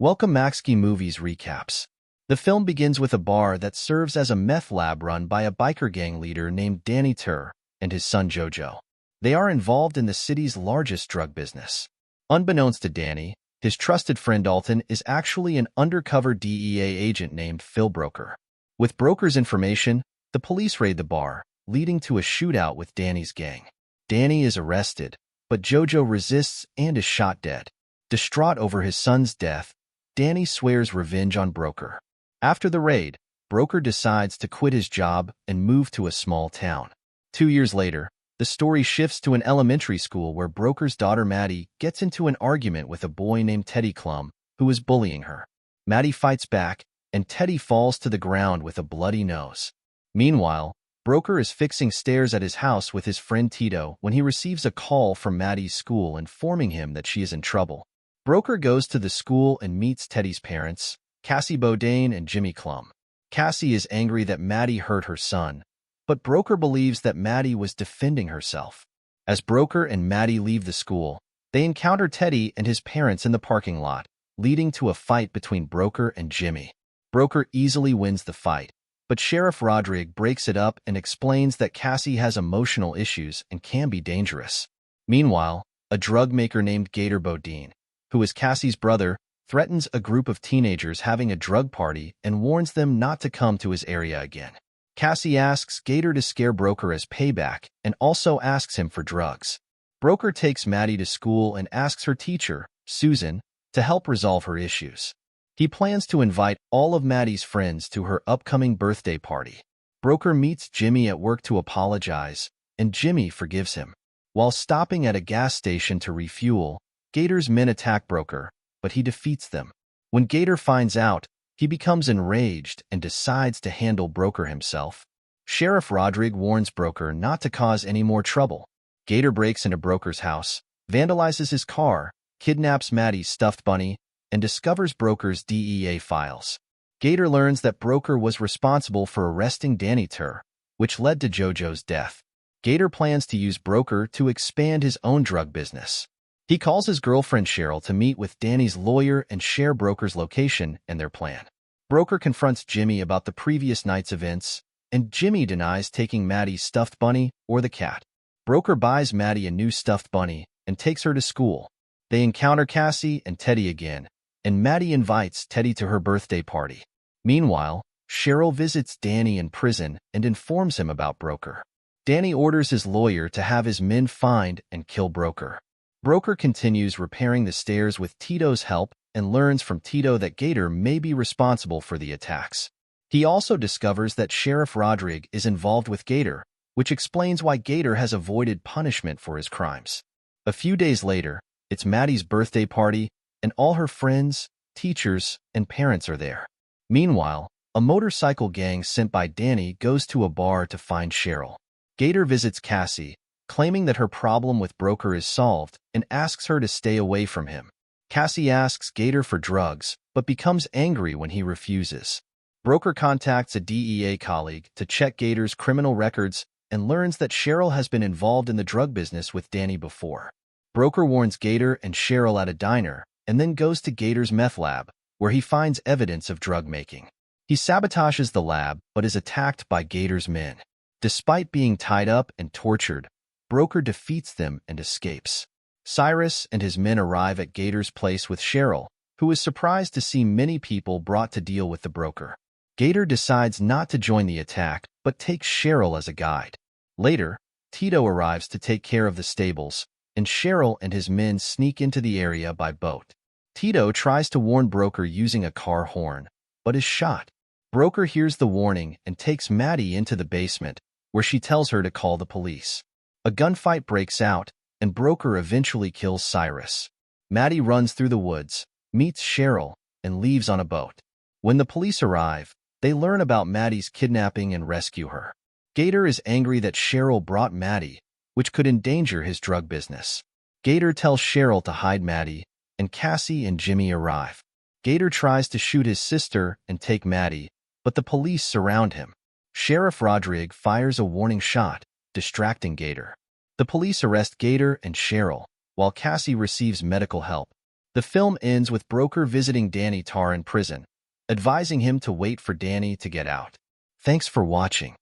Welcome Maxki Movies Recaps. The film begins with a bar that serves as a meth lab run by a biker gang leader named Danny Tur and his son Jojo. They are involved in the city's largest drug business. Unbeknownst to Danny, his trusted friend Alton is actually an undercover DEA agent named Phil Broker. With Broker's information, the police raid the bar, leading to a shootout with Danny's gang. Danny is arrested, but Jojo resists and is shot dead. Distraught over his son's death, Danny swears revenge on Broker. After the raid, Broker decides to quit his job and move to a small town. 2 years later, the story shifts to an elementary school where Broker's daughter Maddie gets into an argument with a boy named Teddy Klum, who is bullying her. Maddie fights back, and Teddy falls to the ground with a bloody nose. Meanwhile, Broker is fixing stairs at his house with his friend Tito when he receives a call from Maddie's school informing him that she is in trouble. Broker goes to the school and meets Teddy's parents, Cassie Bodine and Jimmy Klum. Cassie is angry that Maddie hurt her son, but Broker believes that Maddie was defending herself. As Broker and Maddie leave the school, they encounter Teddy and his parents in the parking lot, leading to a fight between Broker and Jimmy. Broker easily wins the fight, but Sheriff Rodrigue breaks it up and explains that Cassie has emotional issues and can be dangerous. Meanwhile, a drug maker named Gator Bodine, who is Cassie's brother, threatens a group of teenagers having a drug party and warns them not to come to his area again. Cassie asks Gator to scare Broker as payback and also asks him for drugs. Broker takes Maddie to school and asks her teacher, Susan, to help resolve her issues. He plans to invite all of Maddie's friends to her upcoming birthday party. Broker meets Jimmy at work to apologize, and Jimmy forgives him. While stopping at a gas station to refuel, Gator's men attack Broker, but he defeats them. When Gator finds out, he becomes enraged and decides to handle Broker himself. Sheriff Rodrigue warns Broker not to cause any more trouble. Gator breaks into Broker's house, vandalizes his car, kidnaps Maddie's stuffed bunny, and discovers Broker's DEA files. Gator learns that Broker was responsible for arresting Danny Tur, which led to Jojo's death. Gator plans to use Broker to expand his own drug business. He calls his girlfriend Cheryl to meet with Danny's lawyer and share Broker's location and their plan. Broker confronts Jimmy about the previous night's events, and Jimmy denies taking Maddie's stuffed bunny or the cat. Broker buys Maddie a new stuffed bunny and takes her to school. They encounter Cassie and Teddy again, and Maddie invites Teddy to her birthday party. Meanwhile, Cheryl visits Danny in prison and informs him about Broker. Danny orders his lawyer to have his men find and kill Broker. Broker continues repairing the stairs with Tito's help and learns from Tito that Gator may be responsible for the attacks. He also discovers that Sheriff Rodrigue is involved with Gator, which explains why Gator has avoided punishment for his crimes. A few days later, it's Maddie's birthday party, and all her friends, teachers, and parents are there. Meanwhile, a motorcycle gang sent by Danny goes to a bar to find Cheryl. Gator visits Cassie, claiming that her problem with Broker is solved, and asks her to stay away from him. Cassie asks Gator for drugs, but becomes angry when he refuses. Broker contacts a DEA colleague to check Gator's criminal records and learns that Cheryl has been involved in the drug business with Danny before. Broker warns Gator and Cheryl at a diner, and then goes to Gator's meth lab, where he finds evidence of drug making. He sabotages the lab, but is attacked by Gator's men. Despite being tied up and tortured, Broker defeats them and escapes. Cyrus and his men arrive at Gator's place with Cheryl, who is surprised to see many people brought to deal with the Broker. Gator decides not to join the attack, but takes Cheryl as a guide. Later, Tito arrives to take care of the stables, and Cheryl and his men sneak into the area by boat. Tito tries to warn Broker using a car horn, but is shot. Broker hears the warning and takes Maddie into the basement, where she tells her to call the police. A gunfight breaks out, and Broker eventually kills Cyrus. Maddie runs through the woods, meets Cheryl, and leaves on a boat. When the police arrive, they learn about Maddie's kidnapping and rescue her. Gator is angry that Cheryl brought Maddie, which could endanger his drug business. Gator tells Cheryl to hide Maddie, and Cassie and Jimmy arrive. Gator tries to shoot his sister and take Maddie, but the police surround him. Sheriff Rodrigue fires a warning shot, distracting Gator. The police arrest Gator and Cheryl, while Cassie receives medical help. The film ends with Broker visiting Danny Tarr in prison, advising him to wait for Danny to get out. Thanks for watching.